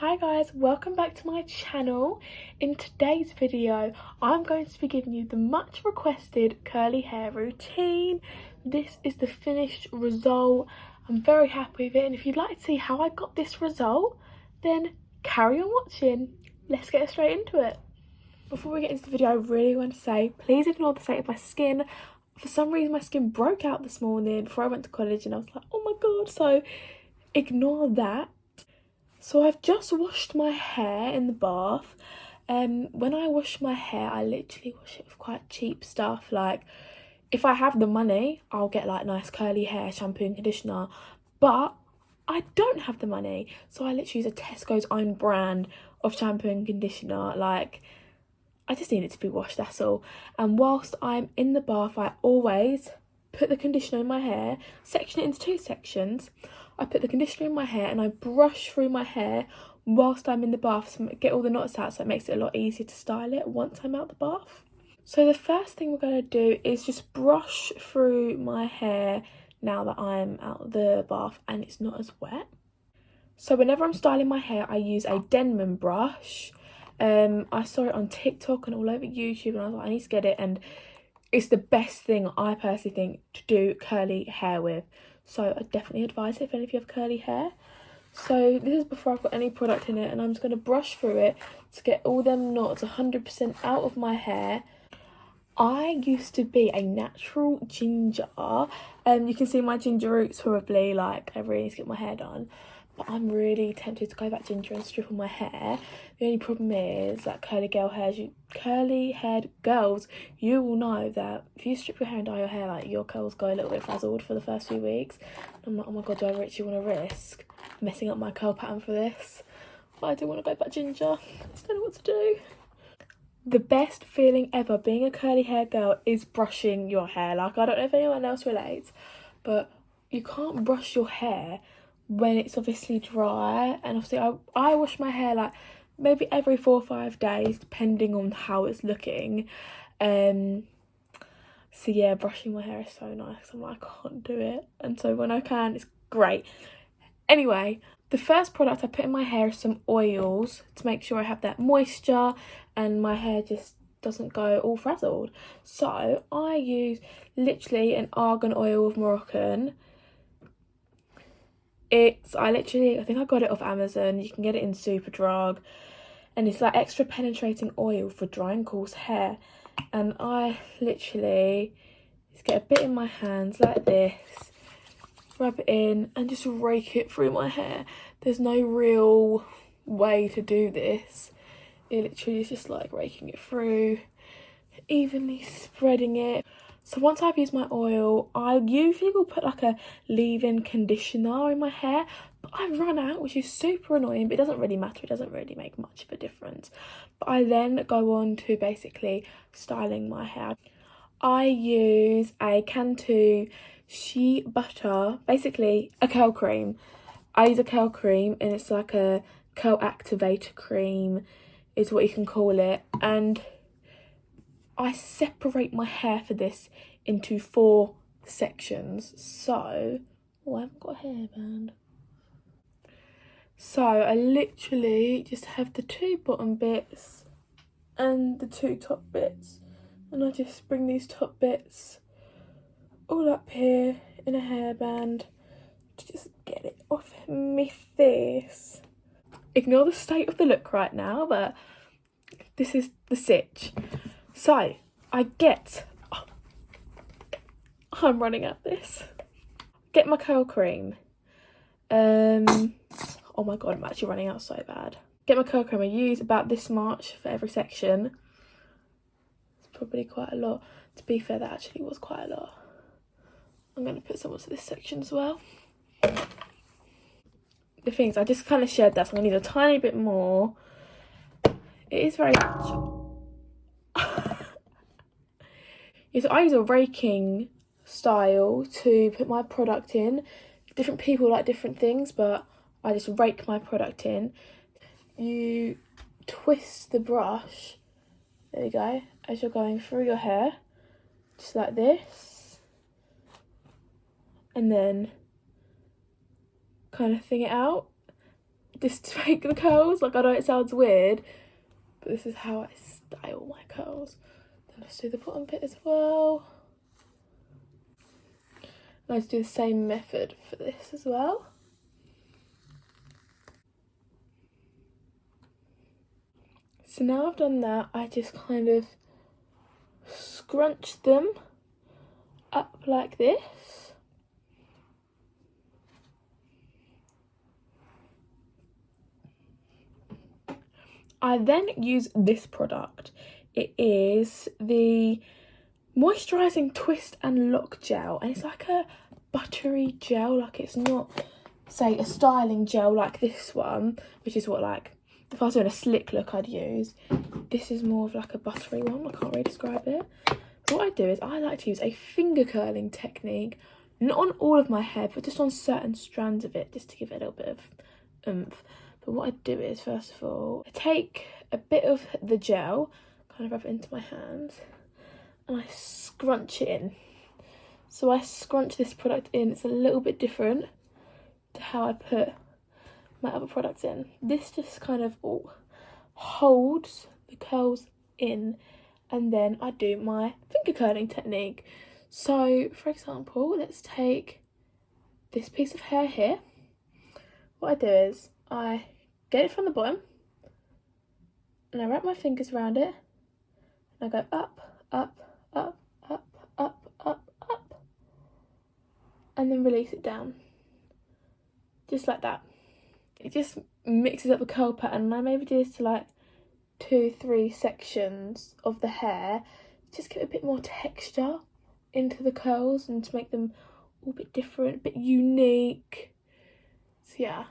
Hi guys, welcome back to my channel. In today's video I'm going to be giving you the much requested curly hair routine. This is the finished result. I'm very happy with it, and if you'd like to see how I got this result, then carry on watching. Let's get straight into it. Before we get into the video, I really want to say please ignore the state of my skin. For some reason my skin broke out this morning before I went to college and I was like, oh my god, so ignore that. So I've just washed my hair in the bath. When I wash my hair, I literally wash it with quite cheap stuff. Like, if I have the money, I'll get like nice curly hair shampoo and conditioner. But I don't have the money, so I literally use a Tesco's own brand of shampoo and conditioner. Like, I just need it to be washed, that's all. And whilst I'm in the bath, I always put the conditioner in my hair, section it into two sections. I put the conditioner in my hair and I brush through my hair whilst I'm in the bath to get all the knots out, so it makes it a lot easier to style it once I'm out the bath. So the first thing we're going to do is just brush through my hair now that I'm out of the bath and it's not as wet. So whenever I'm styling my hair, I use a Denman brush. I saw it on TikTok and all over YouTube and I was like, I need to get it, and it's the best thing I personally think to do curly hair with. So I definitely advise it if any of you have curly hair. So this is before I've got any product in it, and I'm just going to brush through it to get all them knots 100% out of my hair. I used to be a natural ginger. You can see my ginger roots probably, like I really need to get my hair done. But I'm really tempted to go back ginger and strip on my hair. The only problem is that curly-haired girls, you will know that if you strip your hair and dye your hair, like your curls go a little bit frazzled for the first few weeks. I'm like, oh my god, do I actually want to risk messing up my curl pattern for this? But I do want to go back ginger. I just don't know what to do. The best feeling ever being a curly hair girl is brushing your hair. Like, I don't know if anyone else relates, but you can't brush your hair when it's obviously dry. And obviously I wash my hair like maybe every 4 or 5 days depending on how it's looking. So yeah, brushing my hair is so nice. I'm like, I can't do it, and so when I can, it's great. Anyway, the first product I put in my hair is some oils to make sure I have that moisture and my hair just doesn't go all frazzled. So I use literally an argan oil of Moroccan. I think I got it off Amazon. You can get it in Superdrug, and it's like extra penetrating oil for dry and coarse hair. And I literally just get a bit in my hands like this, rub it in and just rake it through my hair. There's no real way to do this. It literally is just like raking it through, evenly spreading it. So once I've used my oil, I usually will put like a leave-in conditioner in my hair, but I run out, which is super annoying, but it doesn't really matter. It doesn't really make much of a difference. But I then go on to basically styling my hair. I use a Cantu shea butter, basically a curl cream. I use a curl cream, and it's like a curl activator cream is what you can call it, and I separate my hair for this into 4 sections. So, oh, I haven't got a hairband. So I literally just have the 2 bottom bits and the 2 top bits, and I just bring these top bits all up here in a hairband to just get it off my face. Ignore the state of the look right now, but this is the sitch. So I'm running out of this. Get my curl cream. Oh my god, I'm actually running out so bad. Get my curl cream. I use about this much for every section. It's probably quite a lot. To be fair, that actually was quite a lot. I'm going to put some onto this section as well. The things, I just kind of shared that, so I'm going to need a tiny bit more. It is very much. So I use a raking style to put my product in. Different people like different things, but I just rake my product in. You twist the brush, there you go, as you're going through your hair, just like this, and then kind of thing it out. just to make the curls. Like, I know it sounds weird, but this is how I style my curls. Then let's do the bottom bit as well. Let's do the same method for this as well. So now I've done that, I just kind of scrunch them up like this. I then use this product. It is the Moisturizing Twist and Lock Gel, and it's like a buttery gel. Like, it's not, say, a styling gel like this one, which is what, like, if I was doing a slick look I'd use. This is more of like a buttery one. I can't really describe it. What I do is I like to use a finger curling technique, not on all of my hair, but just on certain strands of it, just to give it a little bit of oomph. But what I do is, first of all, I take a bit of the gel, kind of rub it into my hands, and I scrunch it in. So I scrunch this product in. It's a little bit different to how I put my other products in. This just kind of holds the curls in, and then I do my finger curling technique. So, for example, let's take this piece of hair here. What I do is I get it from the bottom, and I wrap my fingers around it, and I go up, up, up, up, up, up, up, and then release it down. Just like that. It just mixes up the curl pattern, and I maybe do this to like 2-3 sections of the hair, just get a bit more texture into the curls and to make them all a bit different, a bit unique. So yeah.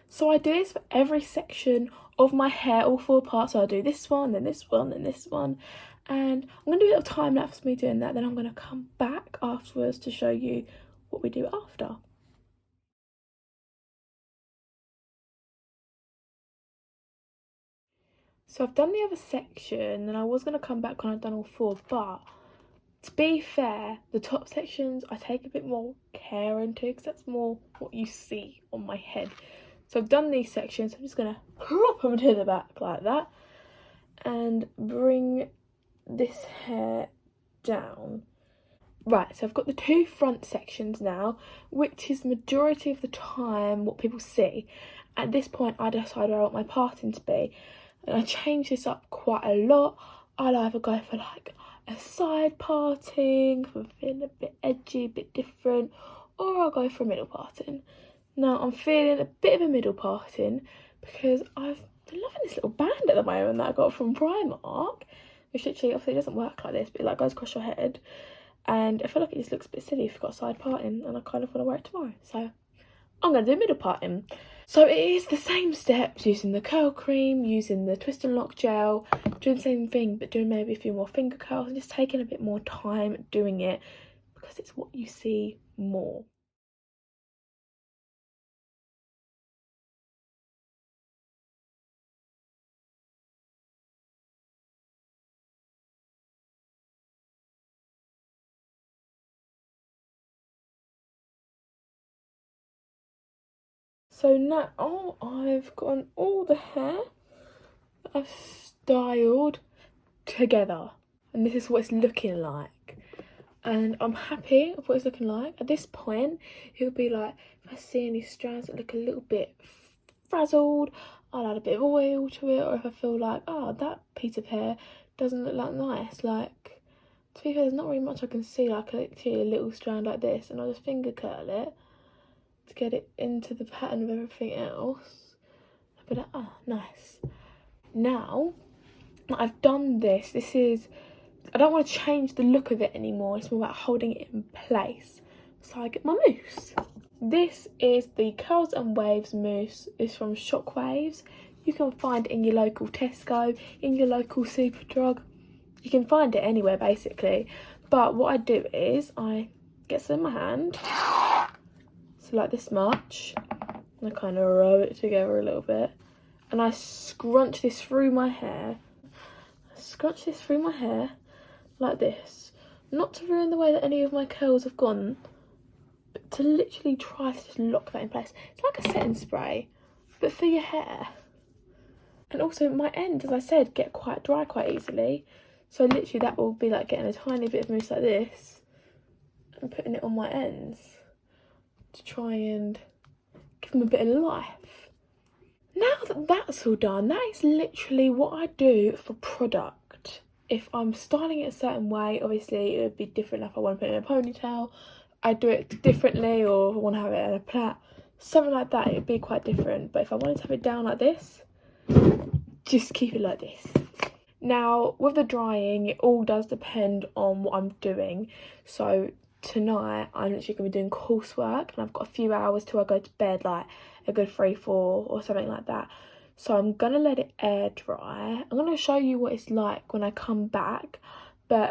So I do this for every section of my hair, all 4 parts. So I'll do this one, then this one, then this one. And I'm going to do a little time lapse of me doing that. Then I'm going to come back afterwards to show you what we do after. So I've done the other section, and I was going to come back when I've done all 4, but to be fair, the top sections I take a bit more care into, because that's more what you see on my head. So I've done these sections, I'm just going to plop them to the back like that, and bring this hair down. Right, so I've got the 2 front sections now, which is the majority of the time what people see. At this point, I decide where I want my parting to be. And I change this up quite a lot. I'll either go for like a side parting, if I'm feeling a bit edgy, a bit different, or I'll go for a middle parting. Now, I'm feeling a bit of a middle parting because I've been loving this little band at the moment that I got from Primark, which literally, obviously, doesn't work like this, but it like goes across your head. And I feel like it just looks a bit silly if you've got a side parting, and I kind of want to wear it tomorrow. So I'm going to do a middle parting. So it is the same steps, using the curl cream, using the twist and lock gel, doing the same thing, but doing maybe a few more finger curls, and just taking a bit more time doing it because it's what you see more. So now I've gotten all the hair that I've styled together, and this is what it's looking like. And I'm happy with what it's looking like. At this point, it would be like, if I see any strands that look a little bit frazzled, I'll add a bit of oil to it. Or if I feel like, oh, that piece of hair doesn't look that nice, like, to be fair, there's not really much I can see, like literally a little strand like this, and I'll just finger curl it to get it into the pattern of everything else. I'll be like, oh, nice. Now that I've done this, I don't want to change the look of it anymore. It's more about holding it in place. So I get my mousse. This is the Curls and Waves mousse. It's from Shockwaves. You can find it in your local Tesco, in your local Superdrug. You can find it anywhere basically. But what I do is I get some in my hand. So like this much. And I kind of rub it together a little bit. And I scrunch this through my hair. Like this, not to ruin the way that any of my curls have gone, but to literally try to just lock that in place. It's like a setting spray, but for your hair. And also my ends, as I said, get quite dry quite easily. So literally that will be like getting a tiny bit of mousse like this and putting it on my ends to try and give them a bit of life. Now that that's all done, that is literally what I do for product. If I'm styling it a certain way, obviously it would be different if I want to put it in a ponytail. I do it differently, or if I want to have it in a plait, something like that, it would be quite different. But if I wanted to have it down like this, just keep it like this. Now, with the drying, it all does depend on what I'm doing. So tonight, I'm literally going to be doing coursework, and I've got a few hours till I go to bed, like a good 3-4 or something like that. So I'm going to let it air dry. I'm going to show you what it's like when I come back. But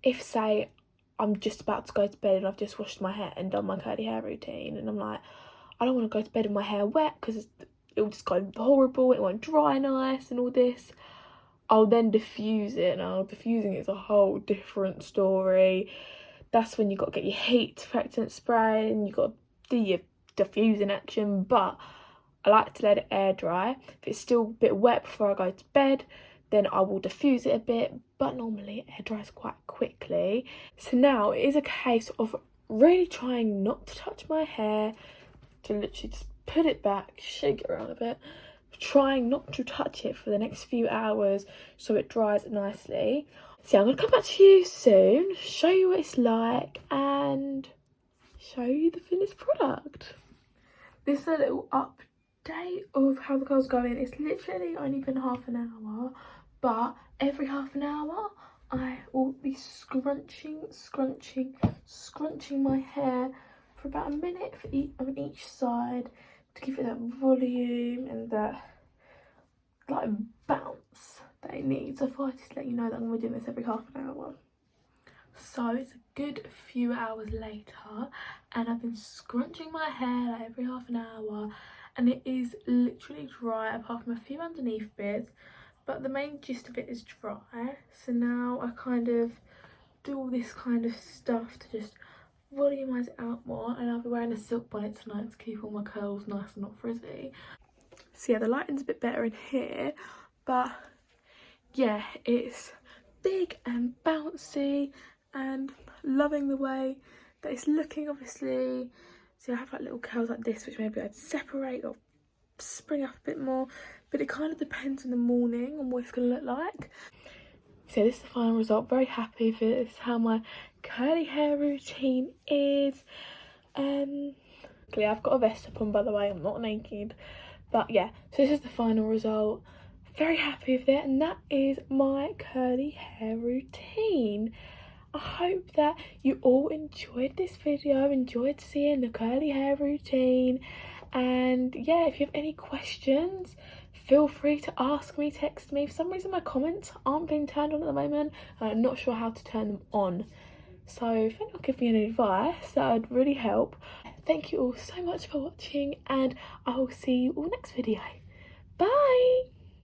if, say, I'm just about to go to bed and I've just washed my hair and done my curly hair routine, and I'm like, I don't want to go to bed with my hair wet because it'll just go horrible, it won't dry nice and all this, I'll then diffuse it. Now, diffusing is a whole different story. That's when you've got to get your heat protectant spray and you've got to do your diffusing action, but I like to let it air dry. If it's still a bit wet before I go to bed, then I will diffuse it a bit, but normally it air dries quite quickly. So now it is a case of really trying not to touch my hair, to literally just put it back, shake it around a bit, trying not to touch it for the next few hours so it dries nicely. So I'm going to come back to you soon, show you what it's like and show you the finished product. This is a little update of how the curl's going. It's literally only been half an hour, but every half an hour I will be scrunching my hair for about a minute on each side to give it that volume and that like bounce that it needs. So if I just let you know that I'm going to be doing this every half an hour. So it's a good few hours later and I've been scrunching my hair like every half an hour, and it is literally dry apart from a few underneath bits, but the main gist of it is dry. So now I kind of do all this kind of stuff to just volumise it out more, and I'll be wearing a silk bonnet tonight to keep all my curls nice and not frizzy. So yeah, the lighting's a bit better in here, but yeah, it's big and bouncy and loving the way that it's looking. Obviously, so I have like little curls like this which maybe I'd separate or spring up a bit more, but it kind of depends in the morning on what it's going to look like. So this is the final result. Very happy with it. This is how my curly hair routine is. I've got a vest up on, by the way, I'm not naked, but yeah, so this is the final result. Very happy with it, and that is my curly hair routine. I hope that you all enjoyed this video, enjoyed seeing the curly hair routine, and yeah, if you have any questions, feel free to ask me, text me. For some reason my comments aren't being turned on at the moment, and I'm not sure how to turn them on. So if anyone give me any advice, that would really help. Thank you all so much for watching, and I will see you all next video. Bye!